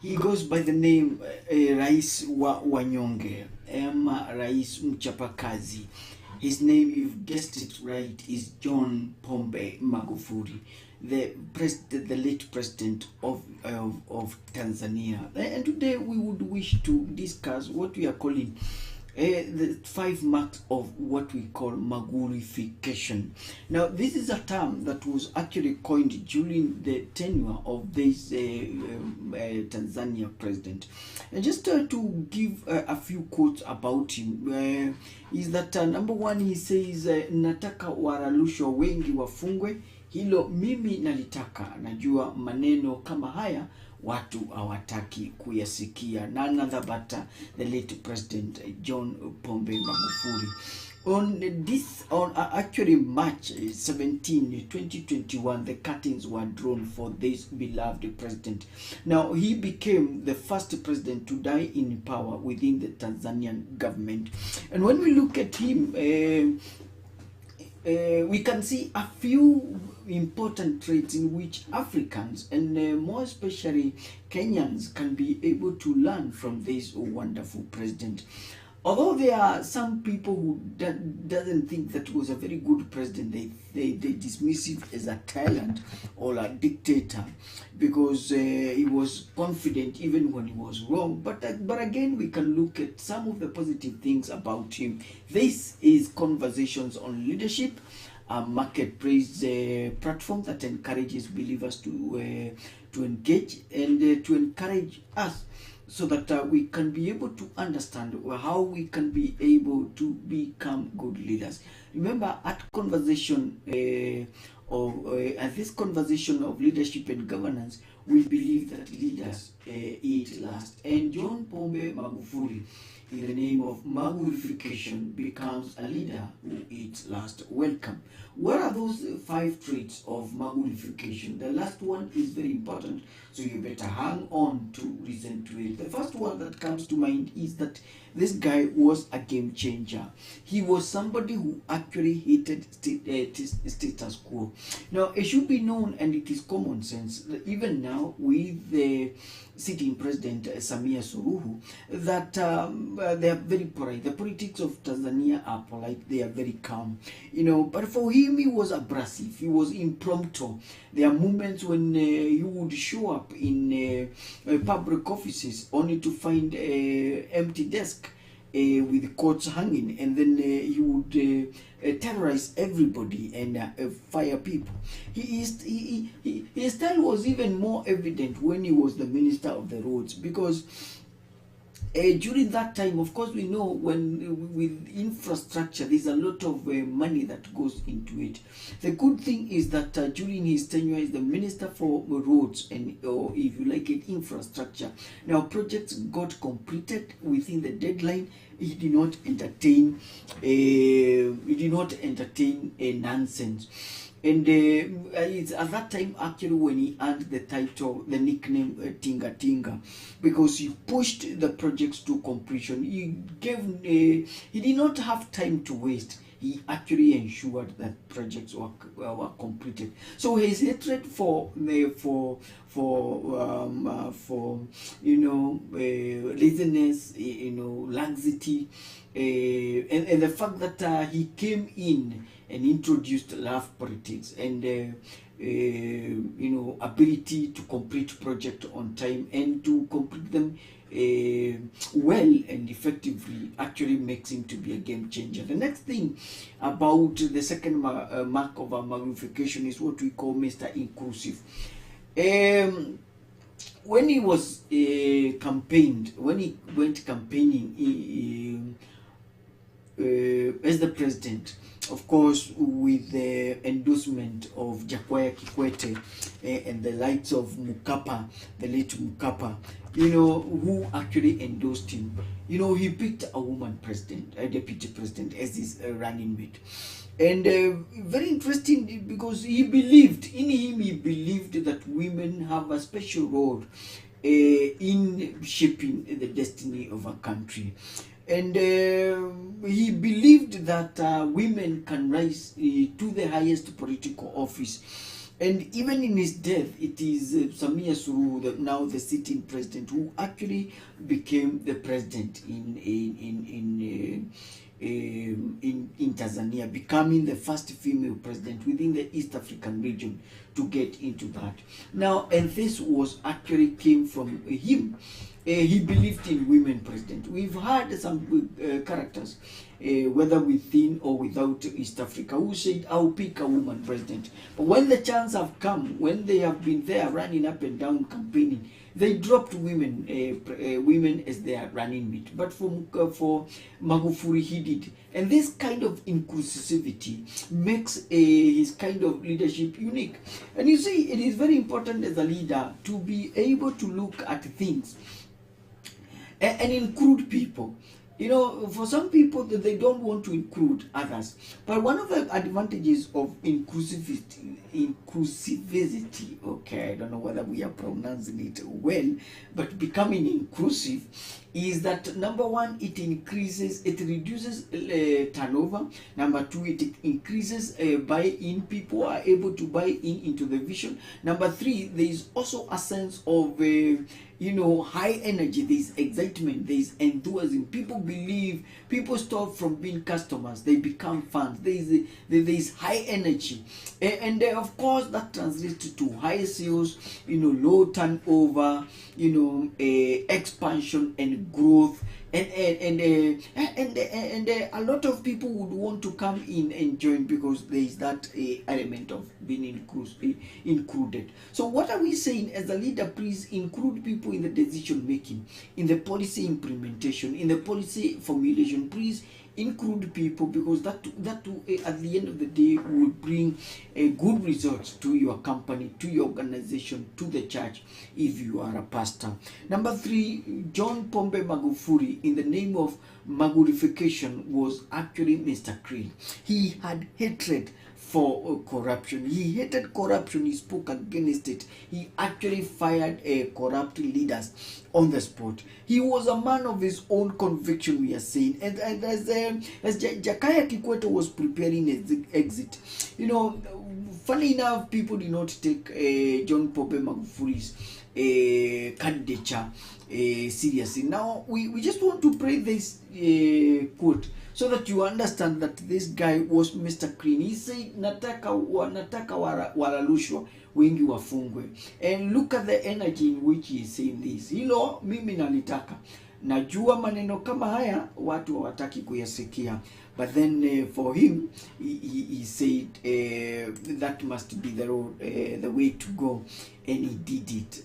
He goes by the name Rais wa Wanyonge, Rais Mchapakazi. His name, you've guessed it right, is John Pombe Magufuli, the late president of Tanzania. And today we would wish to discuss what we are calling the 5 marks of what we call Magulification. Now, this is a term that was actually coined during the tenure of this Tanzania president. And just to give a few quotes about him, is that number one, he says, nataka wararushwa wengi wafungwe, hilo mimi nalitaka, najua maneno kama haya watu hawataki kuyasikia. None other but the late President John Pombe Magufuli. On actually March 17, 2021, the curtains were drawn for this beloved president. Now, he became the first president to die in power within the Tanzanian government. And when we look at him, we can see a few important traits in which Africans and more especially Kenyans can be able to learn from this wonderful president. Although there are some people who doesn't think that he was a very good president, they dismiss it as a tyrant or a dictator because he was confident even when he was wrong. But again, we can look at some of the positive things about him. This is Conversations on Leadership, a marketplace platform that encourages believers to engage and to encourage us, so that we can be able to understand how we can be able to become good leaders. Remember, at this conversation of leadership and governance, we believe that leaders eat last. And John Pombe Magufuli, in the name of Magulification, becomes a leader who eats last. Welcome. What are those 5 traits of Magulification? The last one is very important, so you better hang on to listen to it. The first one that comes to mind is that this guy was a game changer. He was somebody who actually hated status quo. Now, it should be known, and it is common sense, that even now with the sitting president Samia Suluhu, that they are very polite. The politics of Tanzania are polite. They are very calm, But for him, he was abrasive. He was impromptu. There are moments when he would show up in public offices only to find an empty desk with coats hanging, and then he would terrorize everybody and fire people. His style was even more evident when he was the minister of the roads, because during that time, of course, we know when with infrastructure, there's a lot of money that goes into it. The good thing is that during his tenure as the minister for roads and, or if you like it, infrastructure, now projects got completed within the deadline. He did not entertain nonsense. And it's at that time actually when he earned the nickname Tinga Tinga, because he pushed the projects to completion. He did not have time to waste. He actually ensured that projects were completed. So his hatred for laziness, laxity, and the fact that he came in and introduced love politics and ability to complete project on time and to complete them well and effectively actually makes him to be a game changer. The next thing about the second mark of our Magulification is what we call Mr. Inclusive. When he was when he went campaigning as the president, of course, with the endorsement of Jakaya Kikwete and the likes of Mukapa, the late Mukapa, who actually endorsed him. He picked a woman president, a deputy president, as his running mate. And very interesting, because he believed that women have a special role in shaping the destiny of a country. And he believed that women can rise to the highest political office And even in his death, it is Samia Suluhu, now the sitting president, who actually became the president in Tanzania, becoming the first female president within the East African region to get into that. Now, and this was actually came from him. He believed in women president. We've had some characters, whether within or without East Africa, who said, I'll pick a woman president. But when the chance have come, when they have been there running up and down campaigning, they dropped women as their running mate. But for Magufuli, he did. And this kind of inclusivity makes his kind of leadership unique. And you see, it is very important as a leader to be able to look at things and include people. You know, for some people, they don't want to include others. But one of the advantages of inclusivity, okay, I don't know whether we are pronouncing it well, but becoming inclusive is that, number one, it reduces turnover. Number two, it increases buy-in. People are able to buy into the vision. Number three, there is also a sense of high energy. There is excitement, there is enthusiasm. People believe, people stop from being customers, they become fans. There is high energy, and of course that translates to high sales, low turnover, expansion and growth, and a lot of people would want to come in and join because there is that element of being included. So what are we saying as a leader? Please include people in the decision making, in the policy implementation, in the policy formulation. Please include people, because that at the end of the day will bring a good results to your company, to your organization, to the church, if you are a pastor. Number three, John Pombe Magufuli, in the name of Magulification, was actually Mr. Clean. He had hatred for corruption. He hated corruption. He spoke against it. He actually fired corrupt leaders on the spot. He was a man of his own conviction, we are saying. And as Jakaya Kikwete was preparing his exit, funny enough, people did not take John Pombe Magufuli's candidature seriously. Now, we just want to pray this quote so that you understand that this guy was Mr. Clean. He said, nataka waralushwa wengi wafungwe. And look at the energy in which he is saying this. Hilo mimi nalitaka. Najua maneno kama haya watu hawataki kuyasikia. But then for him, he said that must be the road, the way to go, and he did it.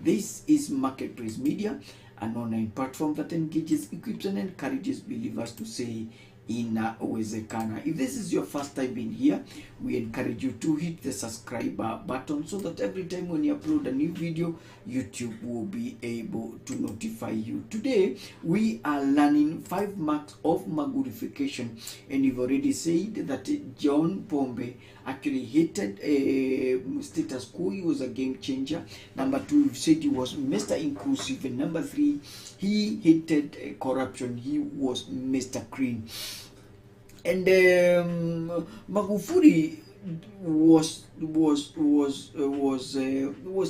This is Marketplace Media, an online platform that engages, equips, and encourages believers to say inawezekana. If this is your first time being here, we encourage you to hit the subscribe button so that every time when you upload a new video, YouTube will be able to notify you. Today, we are learning 5 marks of Magulification, and you've already said that John Pombe actually hated status quo. He was a game changer. Number 2, we've said he was Mr. Inclusive. And number 3, he hated corruption. He was Mr. Clean. And Magufuli was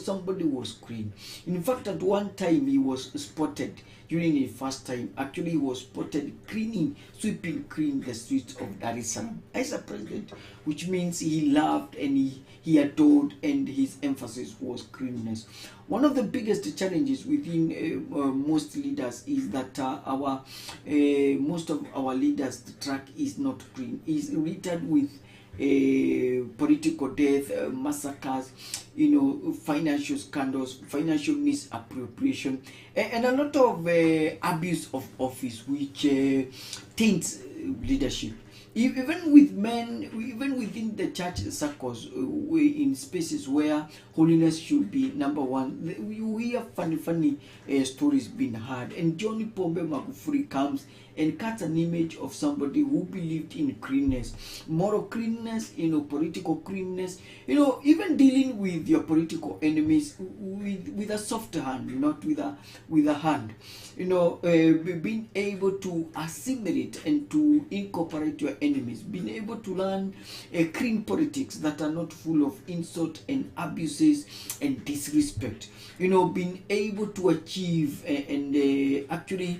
somebody who was clean. In fact, at one time he was spotted during his first time. Actually, he was spotted sweeping clean the streets of Dar es Salaam as a president, which means he loved and he adored, and his emphasis was cleanness. One of the biggest challenges within most leaders is that most of our leaders' track is not clean. Is littered with political death, massacres, financial scandals, financial misappropriation, and a lot of abuse of office, which taints leadership. Even with men, even within the church circles, in spaces where holiness should be number one, we have funny stories being heard. And John Pombe Magufuli comes and cut an image of somebody who believed in cleanness, moral cleanness, political cleanness, even dealing with your political enemies with a soft hand, not with a hand. Being able to assimilate and to incorporate your enemies, being able to learn clean politics that are not full of insult and abuses and disrespect. Being able to achieve and actually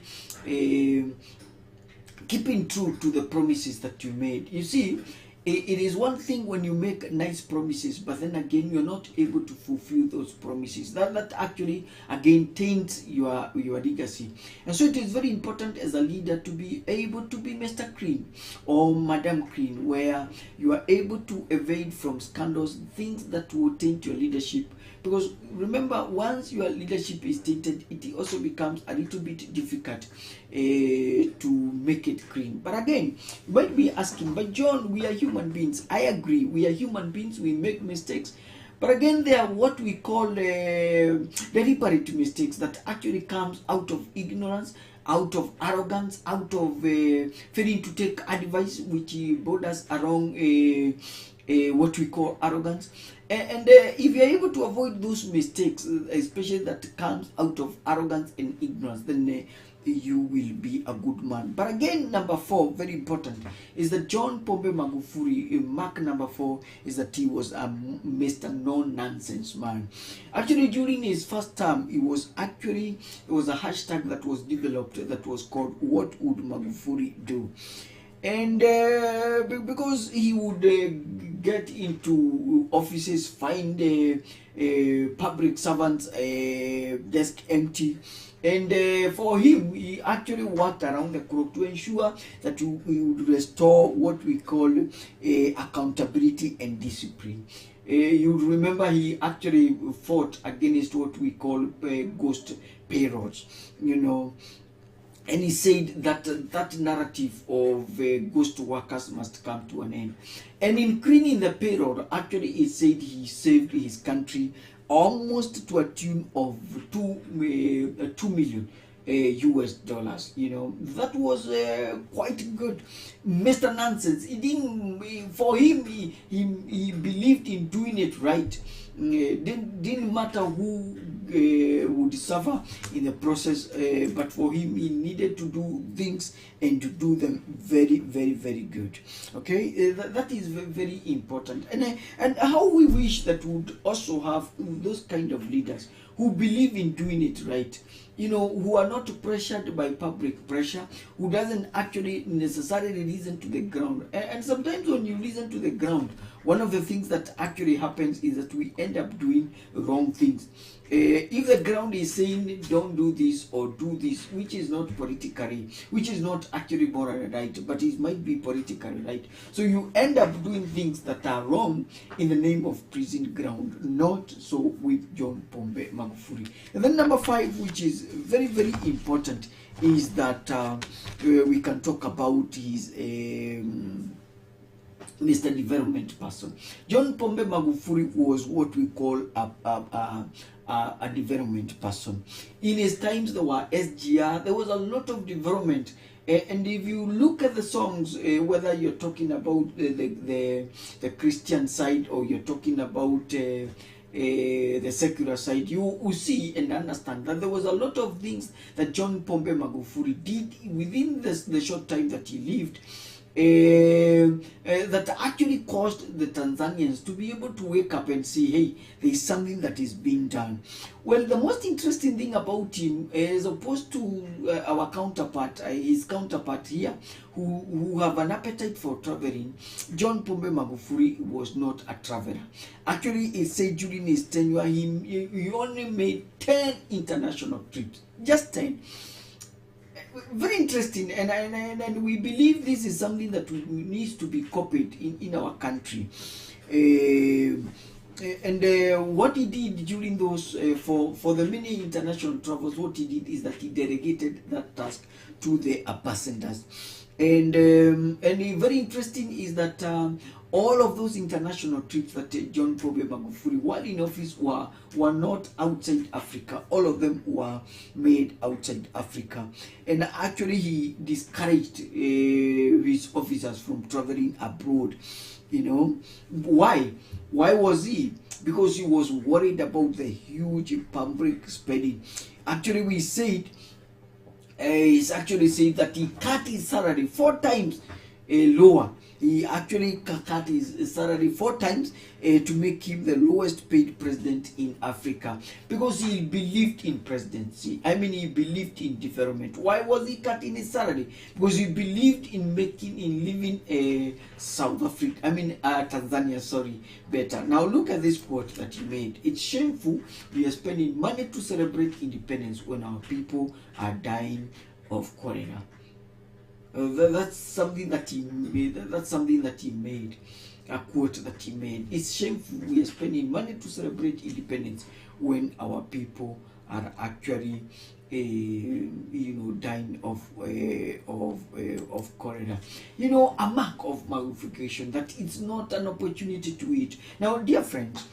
keeping true to the promises that you made. You see, it is one thing when you make nice promises, but then again you're not able to fulfill those promises. That actually again taints your legacy. And so it is very important as a leader to be able to be Mr. Clean or Madam Clean, where you are able to evade from scandals, things that will taint your leadership. Because remember, once your leadership is tainted, it also becomes a little bit difficult to make it clean. But again, you might be asking, but John, we are human beings. I agree, we are human beings, we make mistakes. But again, there are what we call deliberate mistakes that actually comes out of ignorance, out of arrogance, out of failing to take advice, which borders around what we call arrogance. And if you're able to avoid those mistakes, especially that comes out of arrogance and ignorance, then you will be a good man. But again, number 4, very important, is that John Pombe Magufuli, mark number 4, is that he was a Mr. No-Nonsense man. Actually, during his first term, it was a hashtag that was developed that was called "What Would Magufuli Do?" And because he would get into offices, find public servants desk empty, and for him, he actually worked around the clock to ensure that we would restore what we call accountability and discipline. You remember he actually fought against what we call ghost payrolls, and he said that that narrative of ghost workers must come to an end. And in cleaning the payroll, actually he said he saved his country almost to a tune of 2 million US dollars. That was quite good. Mr. Nonsense, for him, he believed in doing it right. Didn't matter who would suffer in the process, but for him, he needed to do things and to do them very, very, very good. Okay, that is very, very important. And how we wish that we would also have those kind of leaders who believe in doing it right, who are not pressured by public pressure, who doesn't actually necessarily listen to the ground. And sometimes when you listen to the ground, one of the things that actually happens is that we end up doing wrong things. If the ground is saying don't do this or do this, which is not actually morally right, but it might be politically right, so you end up doing things that are wrong in the name of pleasing ground. Not so with John Pombe Magufuli. And then number 5, which is very, very important, is that we can talk about his Mr. Development person. John Pombe Magufuli was what we call a development person. In his times, there were SGR, there was a lot of development. And if you look at the songs, whether you're talking about the Christian side or you're talking about the secular side, you will see and understand that there was a lot of things that John Pombe Magufuli did within the short time that he lived, that actually caused the Tanzanians to be able to wake up and say, hey, there is something that is being done. Well, the most interesting thing about him, as opposed to our counterpart, his counterpart here, who have an appetite for traveling, John Pombe Magufuli was not a traveler. Actually, he said during his tenure, he only made 10 international trips, just 10. Very interesting, and we believe this is something that needs to be copied in our country. And what he did during those, for the many international travels, what he did is that he delegated that task to the ambassadors. And very interesting is that all of those international trips that John Pombe Magufuli, while in office, were not outside Africa. All of them were made outside Africa. And actually, he discouraged his officers from traveling abroad. You know, why? Why was he? Because he was worried about the huge public spending. Actually, we said, he's actually said that he cut his salary 4 times lower. He actually cut his salary 4 times to make him the lowest paid president in Africa, because he believed in presidency. I mean, he believed in development. Why was he cutting his salary? Because he believed in living South Africa, Tanzania, sorry, better. Now look at this quote that he made. It's shameful we are spending money to celebrate independence when our people are dying of cholera. That's something that he made. That's something that he made. A quote that he made. It's shameful we are spending money to celebrate independence when our people are actually, dying of cholera. You know, a mark of Magulification, that it's not an opportunity to eat. Now, dear friends,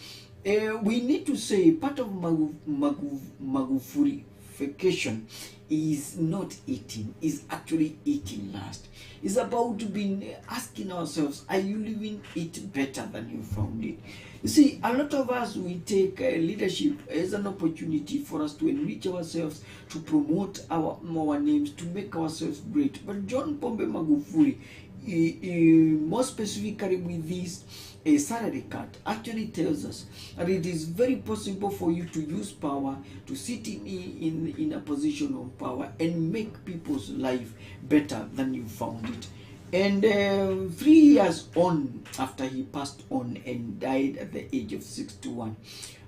we need to say part of Magulification is not eating, is actually eating last. It's about being asking ourselves, are you living it better than you found it? You see, a lot of us, we take leadership as an opportunity for us to enrich ourselves, to promote our names, to make ourselves great. But John Pombe Magufuli, more specifically with this salary cut, actually tells us that it is very possible for you to use power, to sit in a position of power and make people's life better than you found it. And 3 years on, after he passed on and died at the age of 61,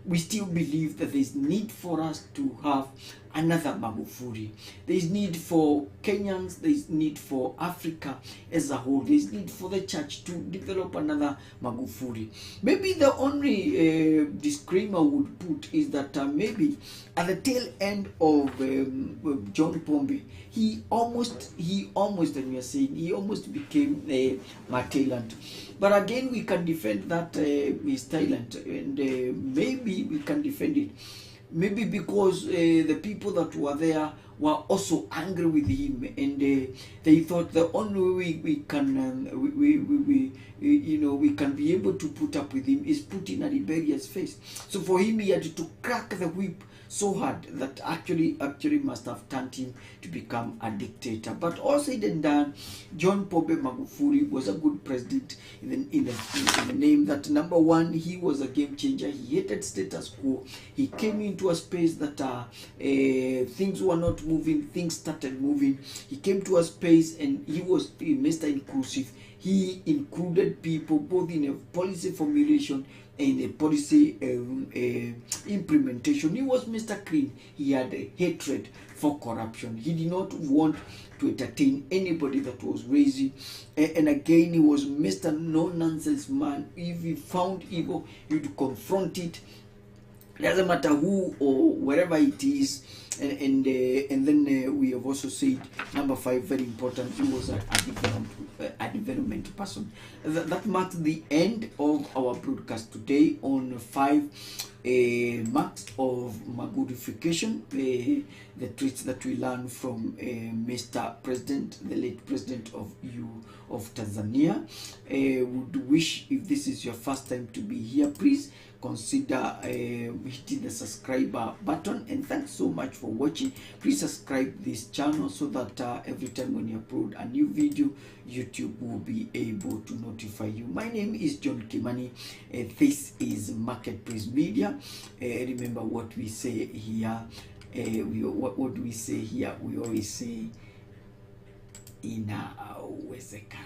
we still believe that there is need for us to have another Magufuli. There is need for Kenyans, there is need for Africa as a whole, there is need for the church to develop another Magufuli. Maybe the only disclaimer would put is that maybe at the tail end of John Pombe, he almost, and we are saying, he almost became my talent. But again, we can defend that his talent, and maybe we can defend it. Maybe because the people that were there were also angry with him, and they thought the only way we can we can be able to put up with him is put in a rebellious face. So for him, he had to crack the whip so hard that actually must have turned him to become a dictator. But all said and done, John Pombe Magufuli was a good president in the name that, number one, he was a game changer. He hated status quo. He came into a space that things were not moving, things started moving. He came to a space and he was Mr. Inclusive. He included people both in a policy formulation and a policy implementation. He was Mr. Clean. He had a hatred for corruption. He did not want to entertain anybody that was crazy. And again, he was Mr. No-nonsense man. If he found evil, he would confront it. It doesn't matter who or wherever it is. And then we have also said, number 5, very important, he was a development person. That marks the end of our broadcast today on 5 marks of Magulification, the traits that we learn from Mr. President, the late President of Tanzania. Would wish, if this is your first time to be here, please consider hitting the subscriber button, and thanks so much for watching. Please subscribe this channel so that every time when you upload a new video, YouTube will be able to notify you. My name is John Kimani. This is Marketplace Media. Remember what we say here. What do we say here? We always say inawezekana.